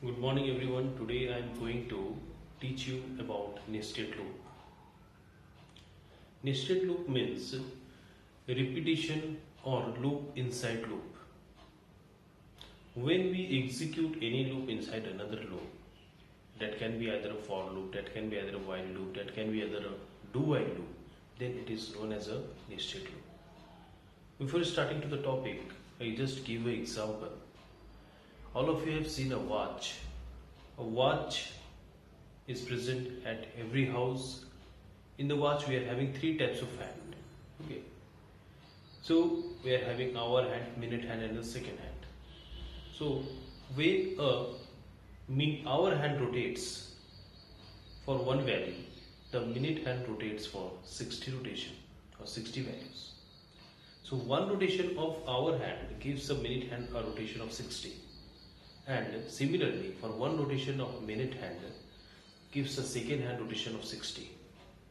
Good morning everyone. Today I am going to teach you about nested loop. Nested loop means repetition or loop inside loop. When we execute any loop inside another loop, that can be either a for loop, that can be either a while loop, that can be either a do while loop, then it is known as a nested loop. Before starting to the topic, I just give an example. All of you have seen a watch. A watch is present at every house. In the watch we are having three types of hand. Okay. So we are having hour hand, minute hand and the second hand. So when hour hand rotates for one value, the minute hand rotates for 60 rotation or 60 values. So one rotation of hour hand gives a minute hand a rotation of 60. And similarly, for one rotation of minute hand gives a second hand rotation of 60.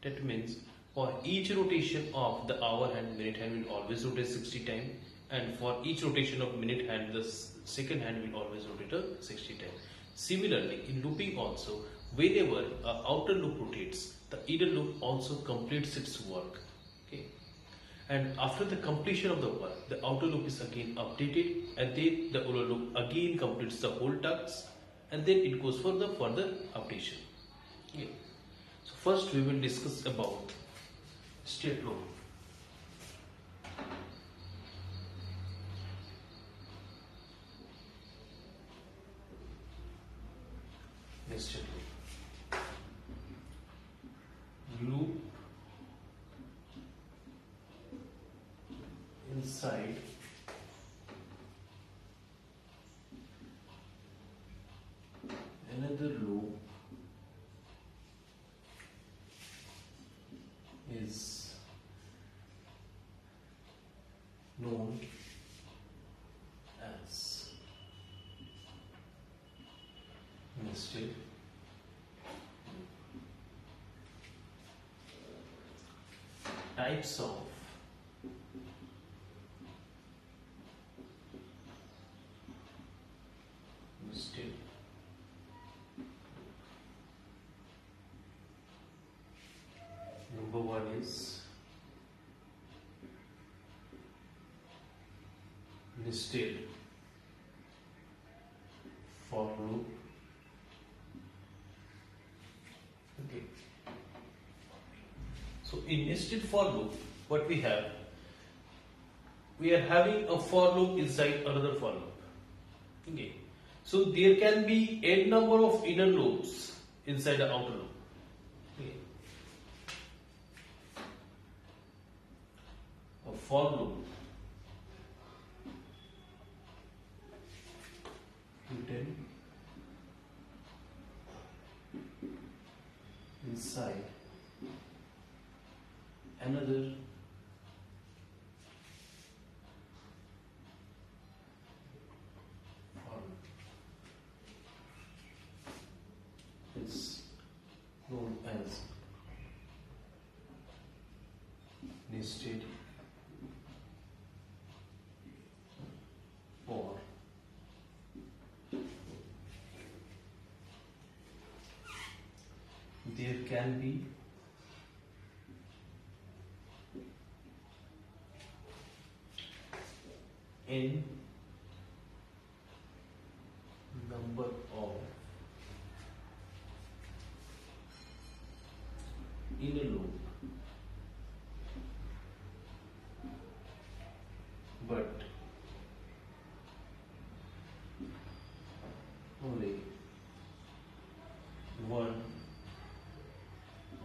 That means for each rotation of the hour hand, minute hand will always rotate 60 times, and for each rotation of minute hand, the second hand will always rotate 60 times. Similarly, in looping also, whenever an outer loop rotates, the inner loop also completes its work. Okay. And after the completion of the work, the outer loop is again updated, and then the inner loop again completes the whole task, and then it goes for the further updation. Okay. So first we will discuss about state loop. Nested loop. Loop inside another loop is known as nested. Types of nested. Number one is nested for loop. Okay. So in nested for loop, what we have? We are having a for loop inside another for loop. Okay. So there can be n number of inner loops inside the outer loop. Okay. A for loop written inside another for loop is known as nested for. There can be n number of inner loop, but only one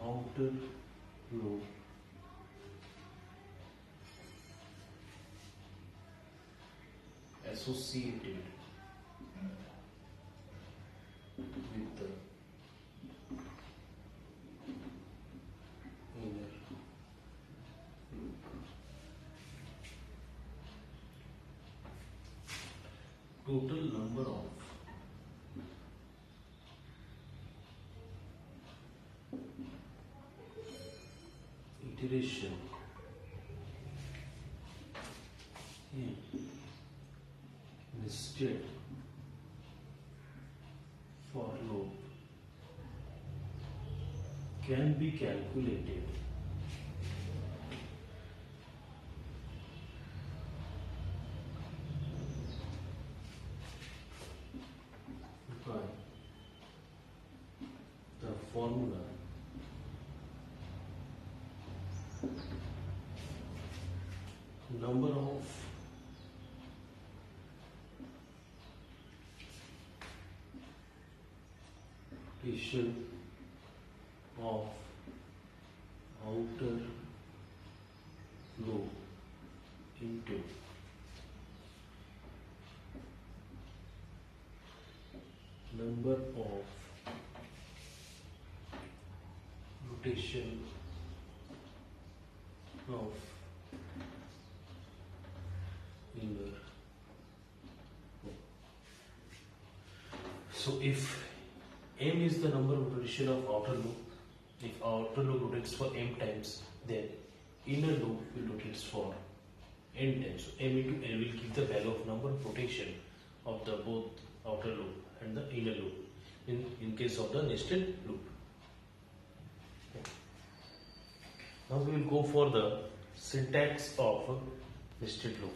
outer loop associated with the inner loop. Total number of iteration in nested for loop can be calculated by the formula number of rotation of outer loop into number of rotation of inner loop. So if m is the number of rotation of outer loop, if outer loop rotates for m times, then inner loop will rotate for n times. So m into n will give the value of number of rotation of the both outer loop and the inner loop in case of the nested loop. Okay. Now we will go for the syntax of nested loop.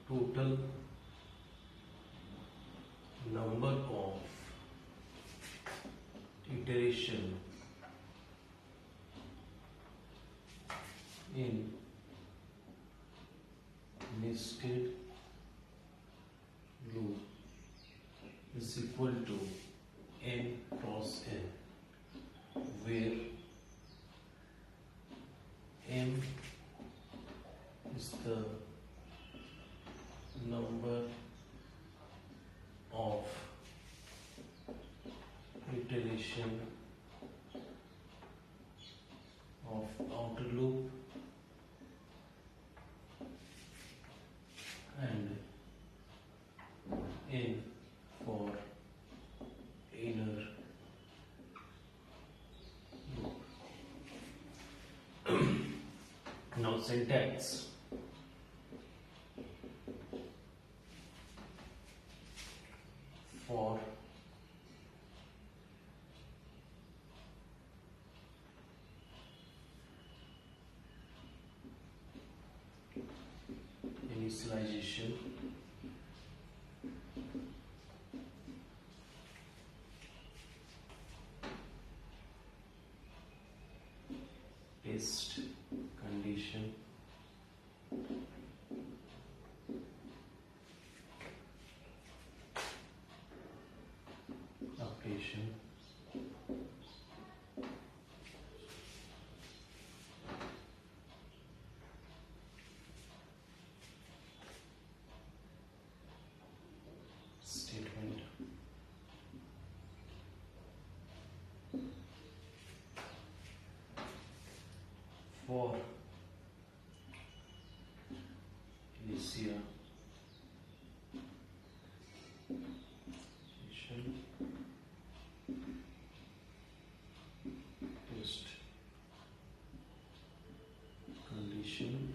Total number of iteration in nested loop is equal to n cross n, where m is the number of iteration of outer loop and n for inner loop. Now syntax. For initialization test condition operation statement for initialization test condition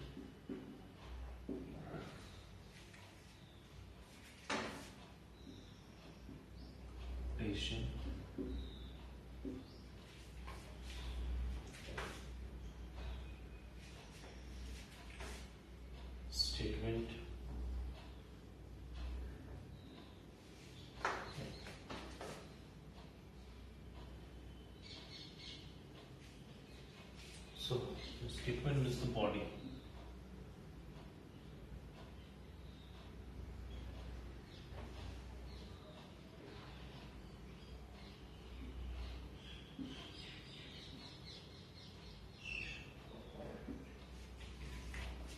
operation statement. So the statement is the body.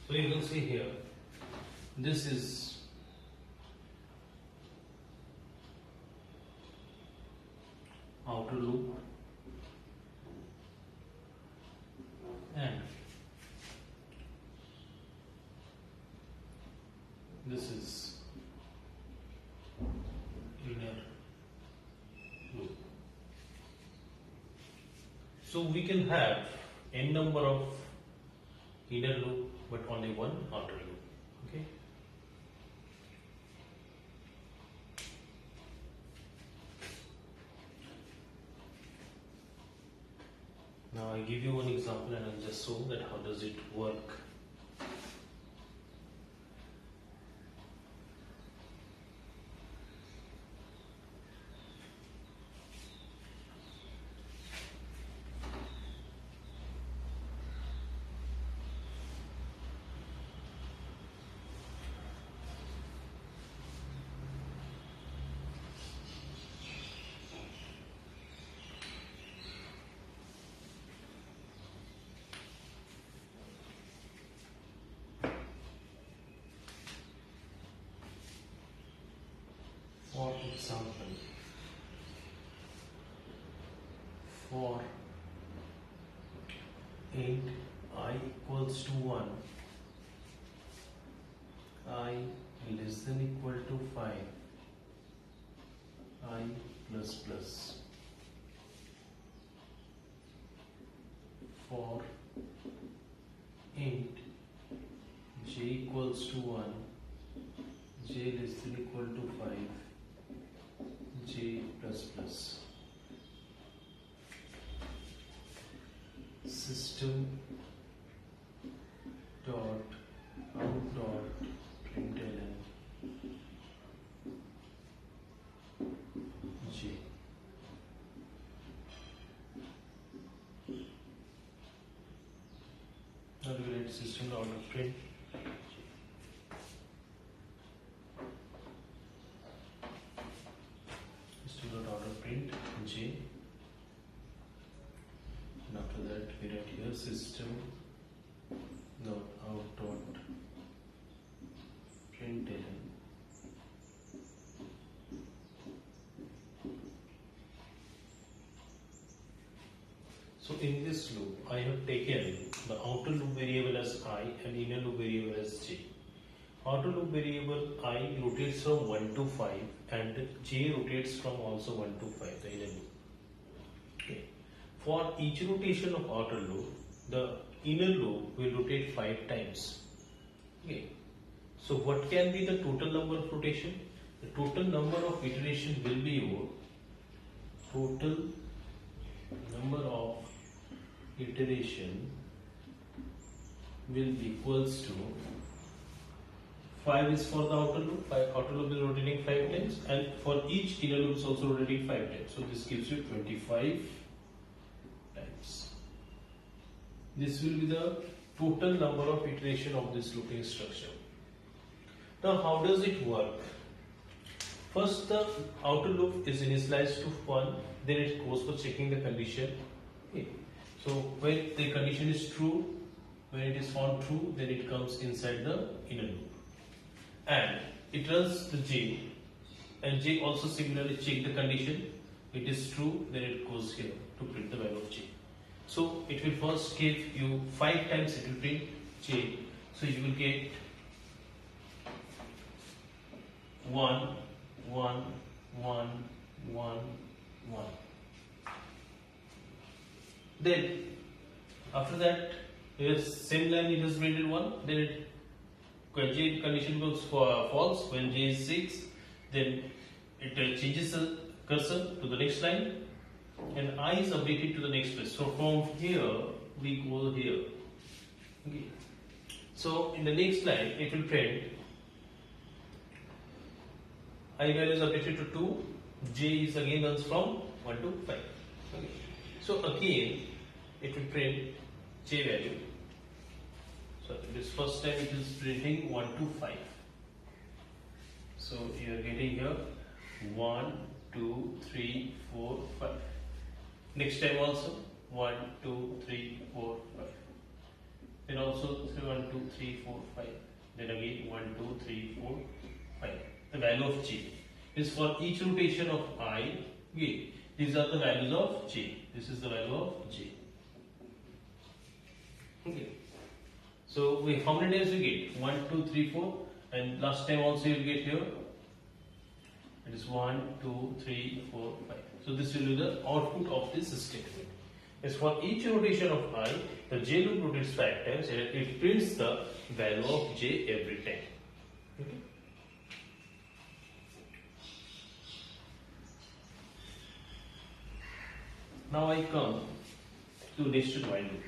So you can see here, this is outer loop and this is inner loop. So we can have n number of inner loop but only one outer loop. Okay. Now I give you one example and I'll just show that how does it work. For example, for int I equals to 1, I less than equal to 5, I plus plus. For int j equals to 1, j less than equal to 5, j plus plus. System dot out dot println j. Now we write system dot out of print print j, and after that we write here system dot out dot println. So in this loop I have taken the outer loop variable as I and inner loop variable as j. Outer loop variable I rotates from 1 to 5 and j rotates from also 1 to 5, the inner loop. Okay. For each rotation of outer loop, the inner loop will rotate 5 times. Okay. So what can be the total number of rotation? The total number of iteration will be your total number of iteration will be equals to 5 is for the outer loop, outer loop is rotating 5 times, and for each inner loop is also rotating 5 times. So this gives you 25 times. This will be the total number of iteration of this looping structure. Now how does it work? First the outer loop is initialized to 1, then it goes for checking the condition. Okay. So when the condition is true, when it is found true, then it comes inside the inner loop. And it runs the j, and j also similarly check the condition. It is true, then it goes here to print the value of j. So it will first give you 5 times it will print j. So you will get 1, 1, 1, 1, 1. Then after that, yes, same line it has printed 1, then it when j condition goes for false, when j is 6, then it changes the cursor to the next line, and I is updated to the next place. So from here we go here. Okay. So in the next line it will print I value is updated to 2, j is again runs from 1 to 5. Okay. So again it will print j value. So this first time it is printing 1 to 5. So you are getting here 1, 2, 3, 4, 5. Next time also 1, 2, 3, 4, 5. Then also 1, 2, 3, 4, 5. Then again 1, 2, 3, 4, 5. The value of j is for each rotation of I. Okay. These are the values of j. This is the value of j. Okay. So how many times we get? 1, 2, 3, 4. And last time also you will get here. It is 1, 2, 3, 4, 5. So this will be the output of this statement. Yes, for each rotation of I, the j loop rotates 5 times and it prints the value of j every time. Okay. Now I come to nested while loop.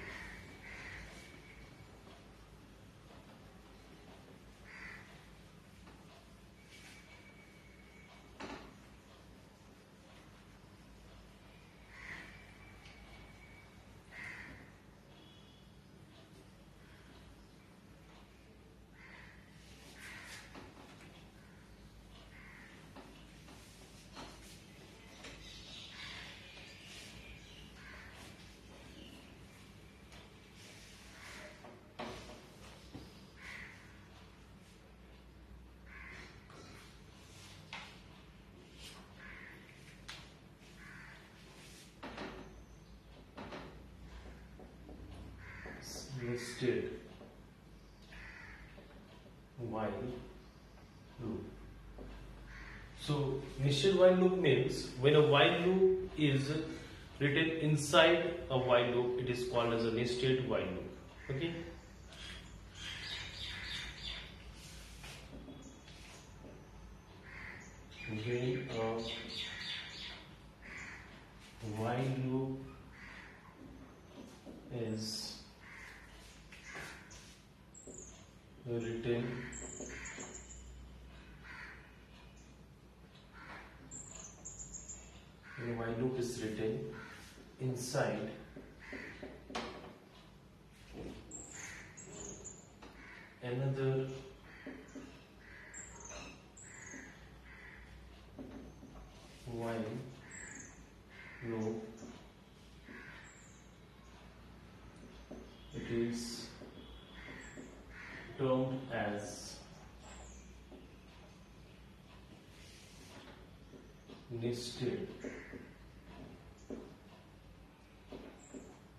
Nested while loop. So nested while loop means when a while loop is written inside a while loop, it is called as a nested while loop. Okay. When a while loop is written while loop is written inside another while loop, it is termed as nested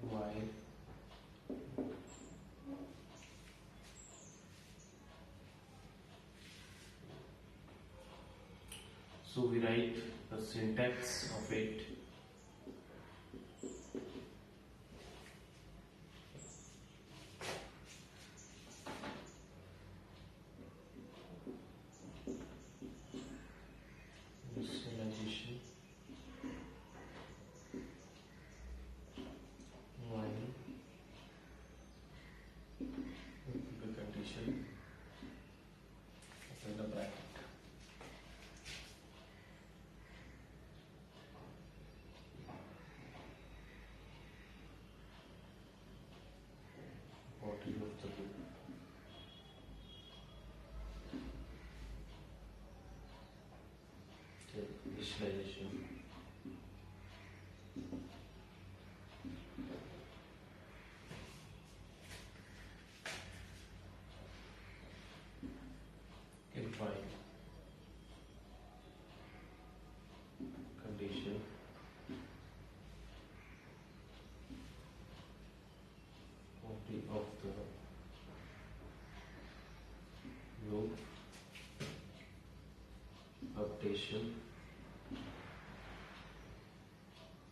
while. So we write the syntax of it. Initialization while the condition open the bracket. Body of the loop. Initialization implying condition body of the loop updation,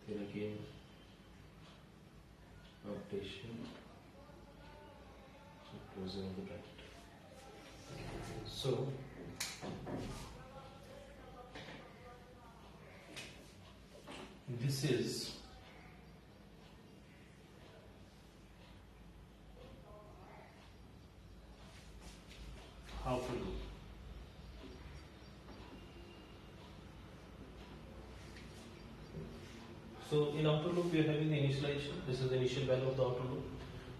then again updation, so closing of the bracket. So this is how to do. So in outer loop we are having the initialization. This is the initial value of the outer loop.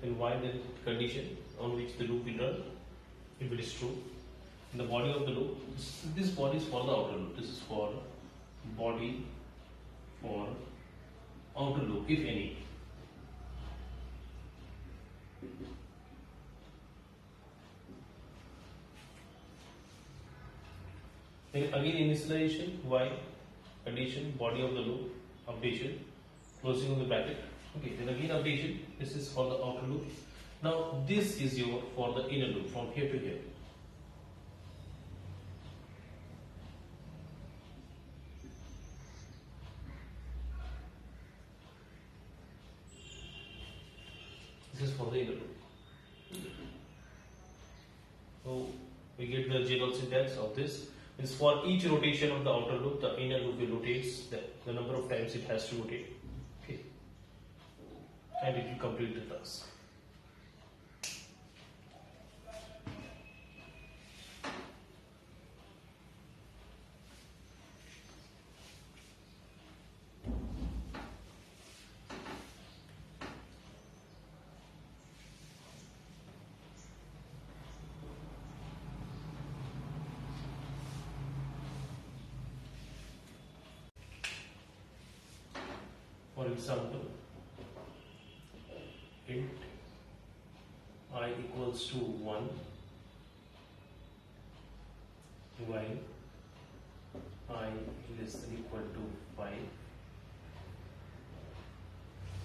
And while the condition on which the loop will run, if it is true, in the body of the loop, this body is for the outer loop. This is for body for outer loop, if any. Then again initialization, while condition, body of the loop, updation, closing of the bracket. Okay, then again updation. This is for the outer loop. Now this is your for the inner loop from here to here. This is for the inner loop. So we get the general syntax of this. Is for each rotation of the outer loop, the inner loop will rotate the number of times it has to rotate. Okay, and it will complete the task. For example, int I equals to 1 while I less than equal to 5,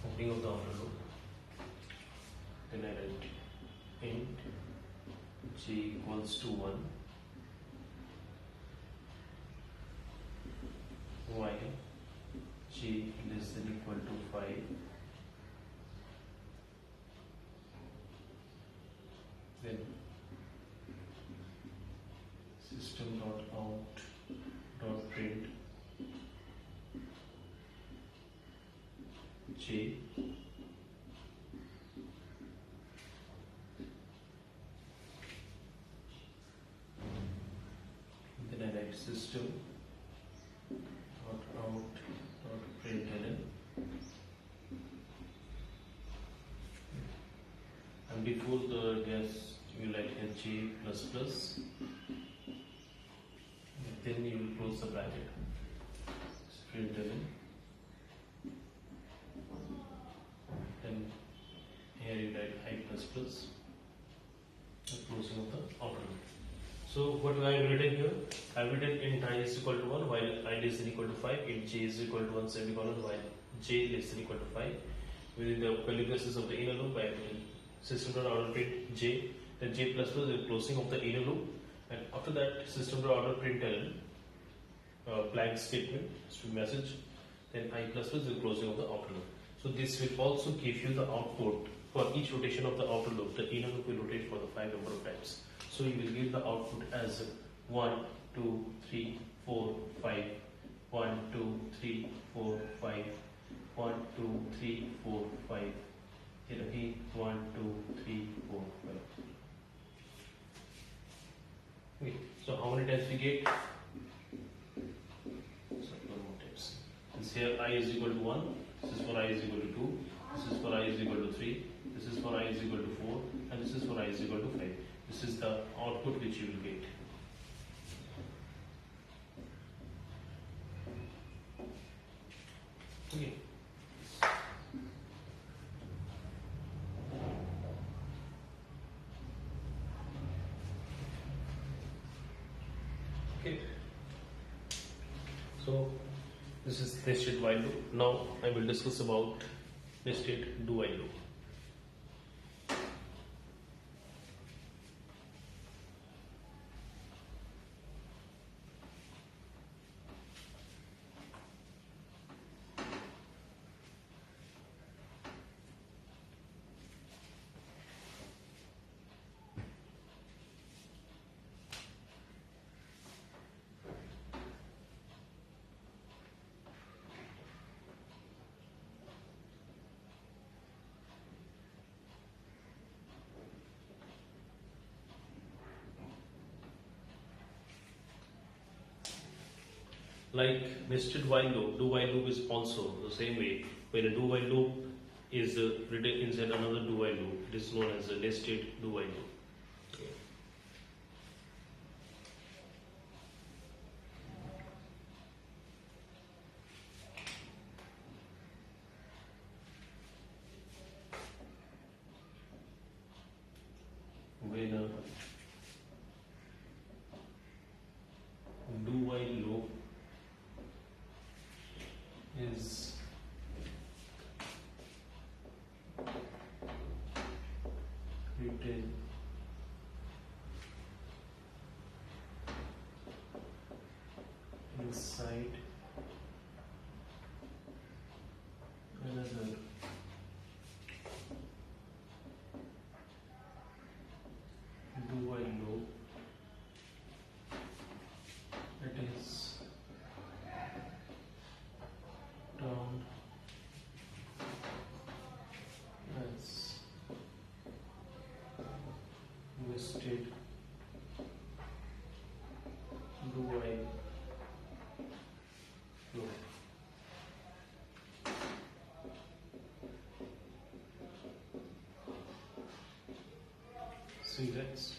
opening of the outer loop. Then I write int j equals to 1 while j less than equal to 5, then system dot out dot print j then I write system dot out dot println, and before the guess you write here j plus plus, then you will close the bracket, println, then here you write I plus plus, the closing of the outer loop. So what I have written here, I have written int I is equal to 1 while I less than equal to 5, int j is equal to 1 semicolon while j less than equal to 5. Within the curly braces of the inner loop, I have written system dot outer print j, then j plus plus is the closing of the inner loop, and after that system dot outer print blank statement, string message, then I plus plus is the closing of the outer loop. So this will also give you the output for each rotation of the outer loop. The inner loop will rotate for the 5 number of times. So you will get the output as 1, 2, 3, 4, 5, 1, 2, 3, 4, 5, 1, 2, 3, 4, 5. Here again 1, 2, 3, 4, 5. Okay, so how many times we get? So 2 more times. Since here I is equal to 1, this is for I is equal to 2, this is for I is equal to 3, this is for I is equal to 4, and this is for I is equal to 5. This is the output which you will get. Okay. Okay. So this is nested while loop. Now I will discuss about nested do while loop. Like nested while loop, do while loop is also the same way. When a do while loop is written inside another do while loop, it is known as a nested do while loop. When a do while loop is written inside another do while loop, it is termed as nested do while loop. Syntax.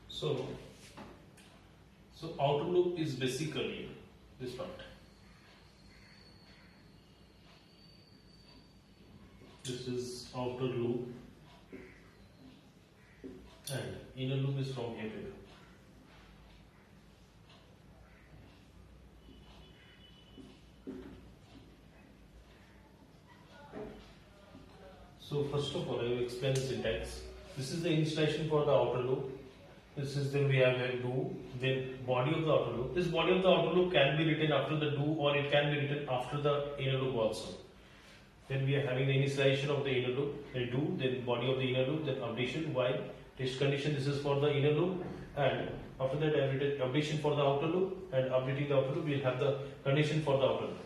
So, outer loop is basically this part. This is outer loop, and inner loop is from here to here. So first of all, I will explain the syntax. This is the initialization for the outer loop. This is then we have a do, then body of the outer loop. This body of the outer loop can be written after the do, or it can be written after the inner loop also. Then we are having the initialization of the inner loop, a do, then body of the inner loop, then updation, while, test condition, this is for the inner loop, and after that I have written updation for the outer loop, and updating the outer loop, we will have the condition for the outer loop.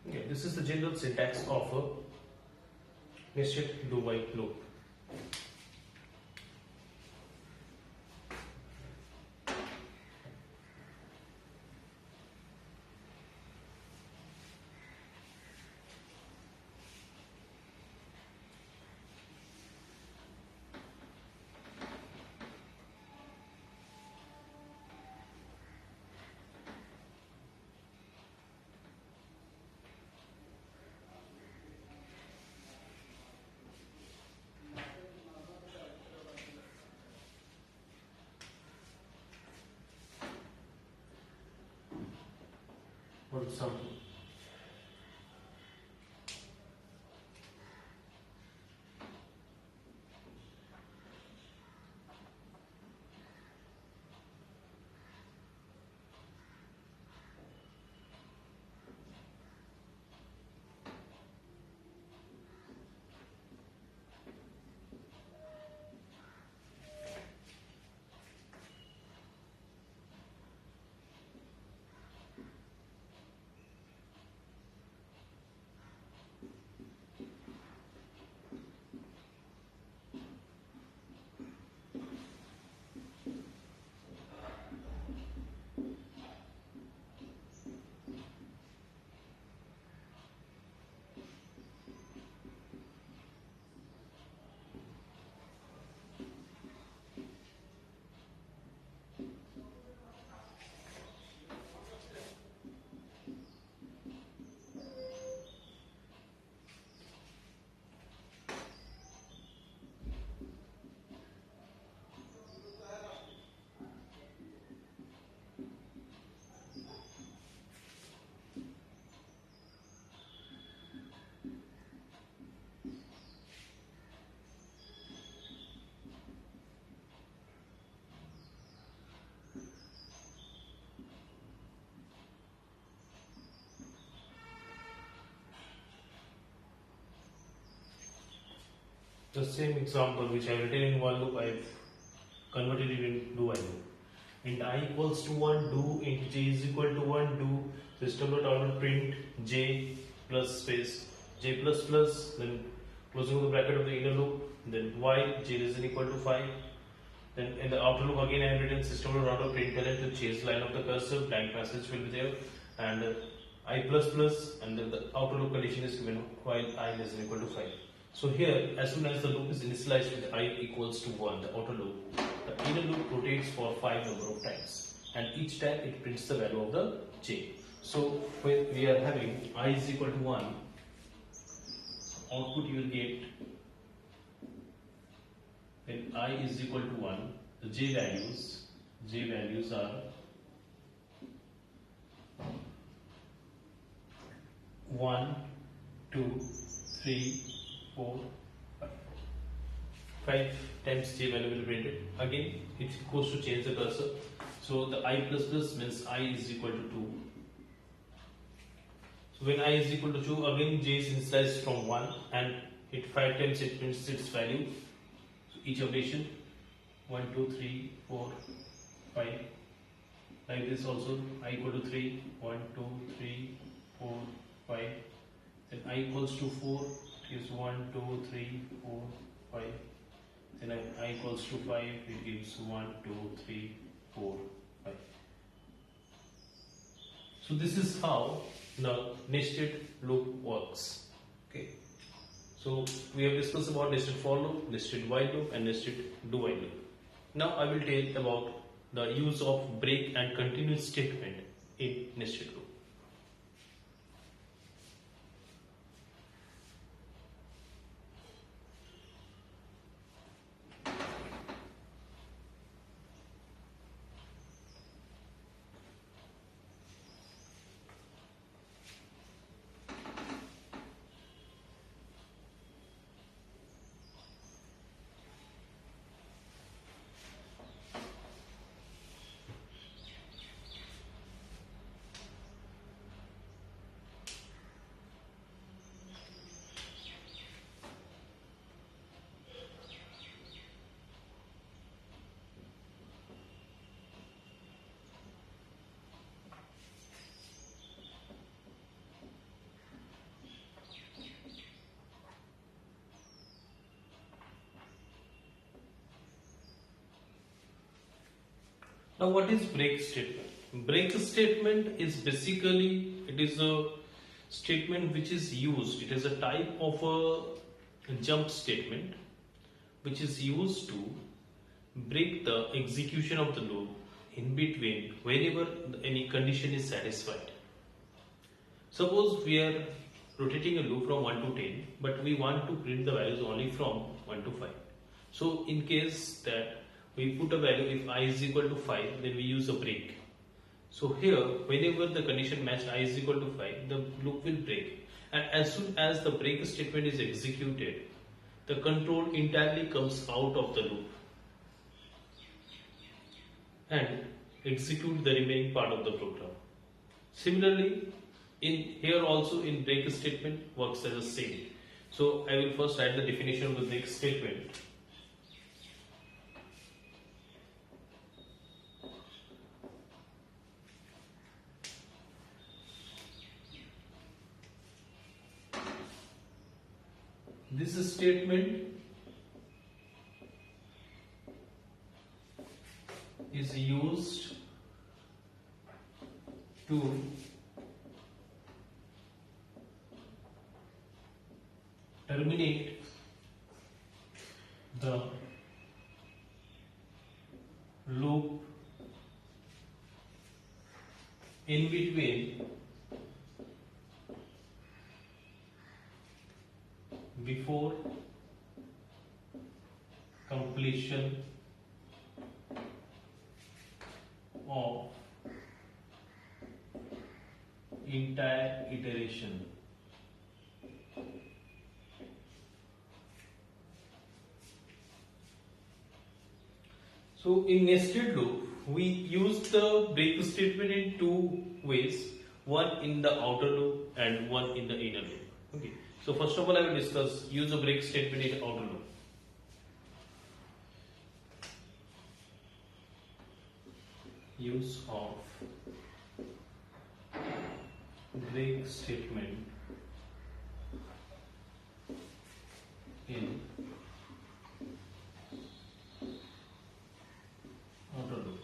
Okay, this is the general syntax of a nested do while loop. For example, The same example which I have written in while loop, I have converted it into do while loop. Int I equals to 1, do int j is equal to 1, do system.out print j plus space j plus plus, then closing of the bracket of the inner loop, then while j is equal to 5. Then in the outer loop again I have written system.out println to change line of the cursor, blank passage will be there, and I plus plus, and then the outer loop condition is given while I less than equal to 5. So here, as soon as the loop is initialized with I equals to 1, the outer loop, the inner loop rotates for 5 number of times, and each time it prints the value of the j. So when we are having I is equal to 1, output you will get, when I is equal to 1, the j values are 1, 2, 3, 4, 5. 5 times j value will be printed. Again, it goes to change the cursor. So the I plus plus means I is equal to 2. So when I is equal to 2, again j is initialized from 1, and it 5 times it prints its value. So each operation 1, 2, 3, 4, 5. Like this also, I equal to 3, 1, 2, 3, 4, 5. Then I equals to 4 is 1, 2, 3, 4, 5. Then I equals to 5, it gives 1, 2, 3, 4, 5. So this is how the nested loop works. Okay. So we have discussed about nested for loop, nested while loop, and nested do while loop. Now I will tell about the use of break and continue statement in nested loop. Now what is break statement? Break statement is basically, it is a statement which is used, it is a type of a jump statement which is used to break the execution of the loop in between whenever any condition is satisfied. Suppose we are rotating a loop from 1 to 10, but we want to print the values only from 1 to 5. So in case that we put a value, if I is equal to 5, then we use a break. So here, whenever the condition match I is equal to 5, the loop will break. And as soon as the break statement is executed, the control entirely comes out of the loop and execute the remaining part of the program. Similarly, in here also in break statement works as the same. So I will first write the definition of the break statement. This statement is used to terminate the loop in between before completion of entire iteration. So in nested loop, we use the break statement in two ways, one in the outer loop and one in the inner loop. Okay. So first of all, I will discuss use a break statement in outer loop. use of break statement in outer loop.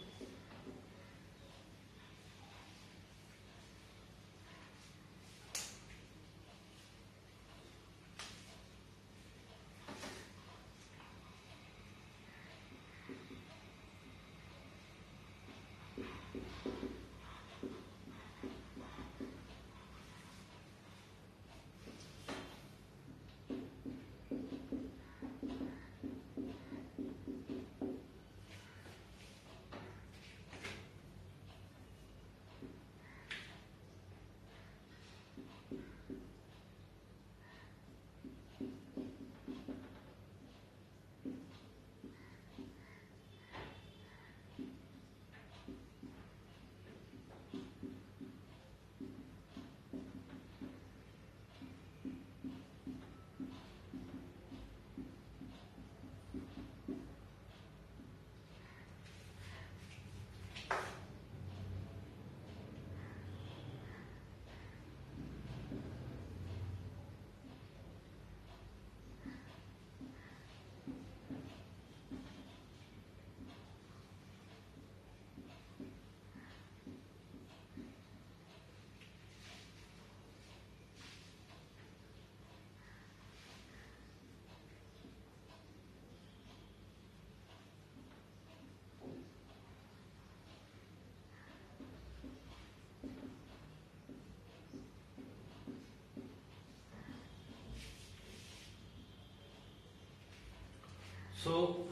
So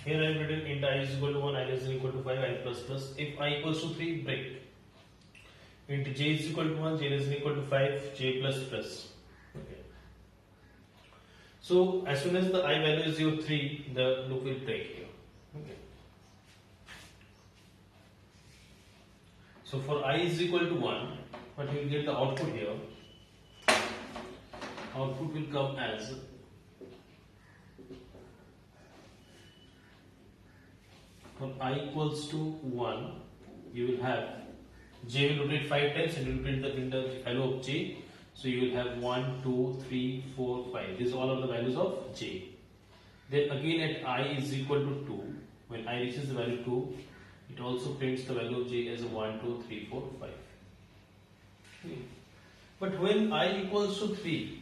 here I have written int I is equal to 1, I less than equal to 5, I plus plus. If I equals to 3, break. Int j is equal to 1, j less than equal to 5, j plus plus. Okay. So as soon as the I value is your 3, the loop will break here. Okay. So for I is equal to 1, but you will get the output here. Output will come as for I equals to 1, you will have j will rotate 5 times and you will print the value of j. So you will have 1, 2, 3, 4, 5. These all are the values of j. Then again at I is equal to 2, when I reaches the value 2, it also prints the value of j as a 1, 2, 3, 4, 5. Okay. But when I equals to 3,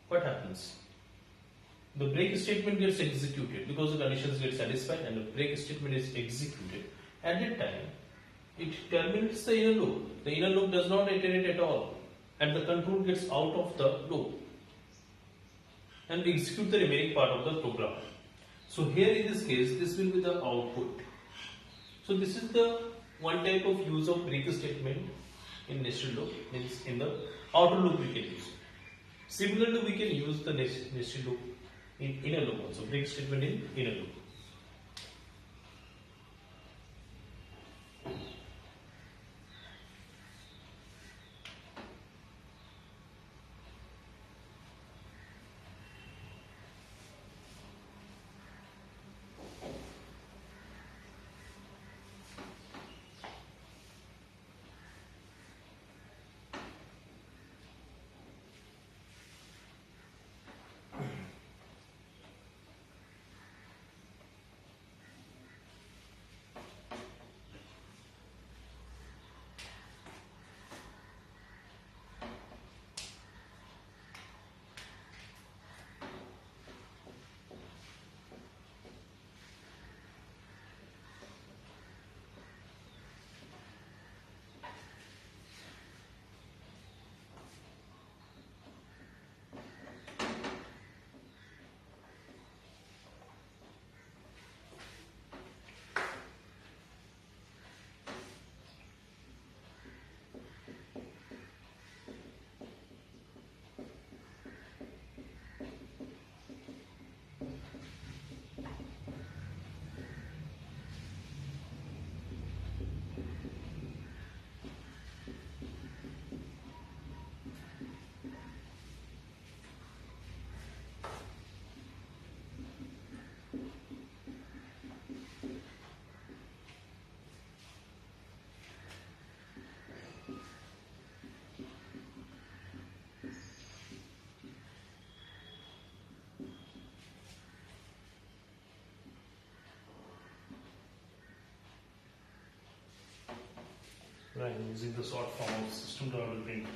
what happens? The break statement gets executed because the conditions get satisfied and the break statement is executed. At that time, it terminates the inner loop. The inner loop does not iterate at all and the control gets out of the loop and execute the remaining part of the program. So here in this case, this will be the output. So this is the one type of use of break statement in nested loop, means in the outer loop we can use. Similarly, we can use the nested loop in inner loop also, break statement in inner loop. I am using the short form of system development.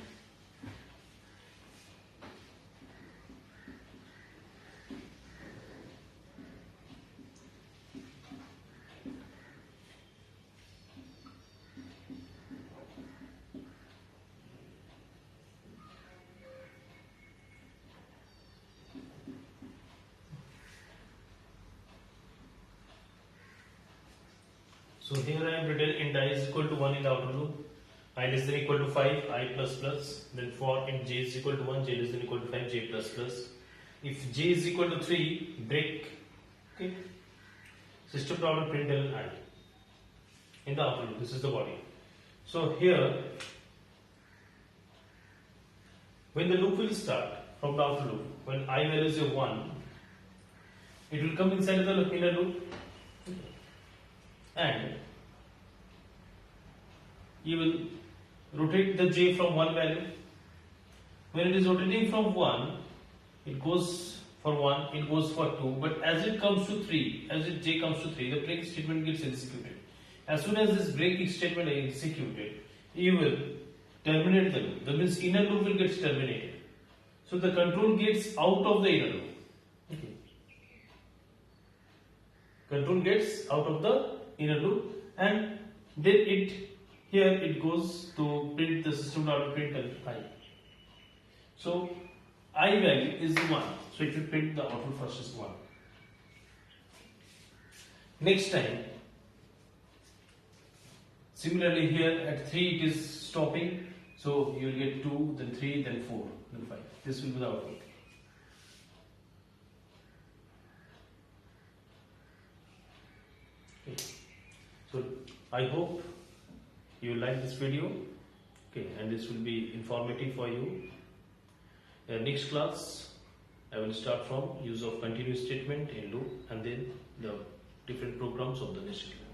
So here I have written int I is equal to 1 in the outer loop, I less than equal to 5, I plus plus, then for int j is equal to 1, j less than equal to 5, j plus plus. If j is equal to 3, break, okay, system problem print I in the outer loop, this is the body. So here, when the loop will start from the outer loop, when I value is 1, it will come inside the inner loop. And you will rotate the j from one value. When it is rotating from 1, it goes for 1, it goes for 2, but as it comes to 3, as it j comes to 3, the break statement gets executed. As soon as this break statement is executed, you will terminate the loop. That means inner loop will get terminated. So the control gets out of the inner loop. Okay. Control gets out of the inner loop, and then it goes to print the system dot print I. So I value is 1, so it will print the output first is 1. Next time, similarly here at 3 it is stopping, so you will get 2, then 3, then 4, then 5. This will be the output. Okay. So I hope you like this video, okay, and this will be informative for you. Next class I will start from use of continuous statement in loop and then the different programs of the nested loop.